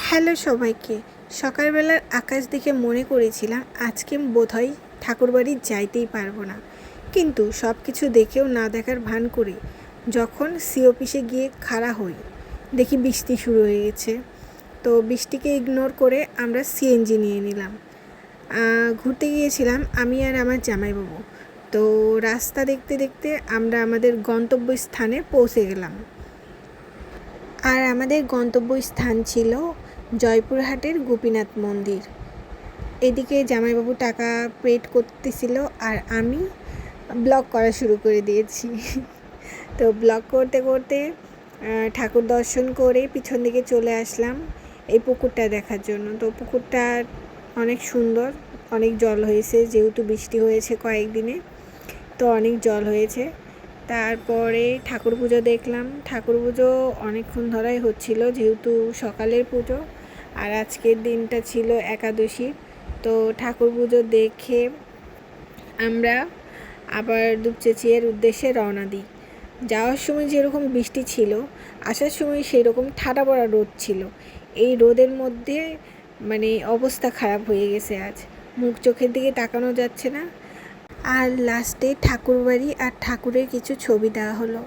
Hello সবাইকে। সকালবেলার আকাশ দেখে মনে করেছিলাম আজকে বোধহয় ঠাকুরবাড়ি যাইতেই পারবো না, কিন্তু সব কিছু দেখেও না দেখার ভান করে যখন সি অফিসে গিয়ে খাড়া হই, দেখি বৃষ্টি শুরু হয়ে গেছে। তো বৃষ্টিকে ইগনোর করে আমরা সিএনজি নিয়ে নিলাম। ঘুরতে গিয়েছিলাম আমি আর আমার জামাইবাবু। তো রাস্তা দেখতে দেখতে আমরা আমাদের গন্তব্যস্থানে পৌঁছে গেলাম। আর আমাদের গন্তব্যস্থান ছিল জয়পুরহাটের গোপীনাথ মন্দির। এদিকে জামাইবাবু টাকা পেড করতেছিল আর আমি ব্লগ করা শুরু করে দিয়েছি। তো ব্লগ করতে করতে ঠাকুর দর্শন করে পিছন দিকে চলে আসলাম এই পুকুরটা দেখার জন্য। তো পুকুরটা অনেক সুন্দর, অনেক জল হয়েছে, যেহেতু বৃষ্টি হয়েছে কয়েকদিনে, তো অনেক জল হয়েছে। তারপরে ঠাকুর পুজো দেখলাম। ঠাকুর পুজো অনেকক্ষণ ধরাই হচ্ছিল, যেহেতু সকালের পুজো আর আজকের দিনটা ছিল একাদশী। তো ঠাকুর পুজো দেখে আমরা আবার দুপচেচিয়ার উদ্দেশ্যে রওনা দিই। যাওয়ার সময় যেরকম বৃষ্টি ছিল, আসার সময় সেই রকম ঠাডা পড়া রোদ ছিল। এই রোদের মধ্যে মানে অবস্থা খারাপ হয়ে গেছে, আজ মুখ চোখের দিকে তাকানো যাচ্ছে না। আর লাস্টে ঠাকুরবাড়ি আর ঠাকুরের কিছু ছবি দেওয়া হলো।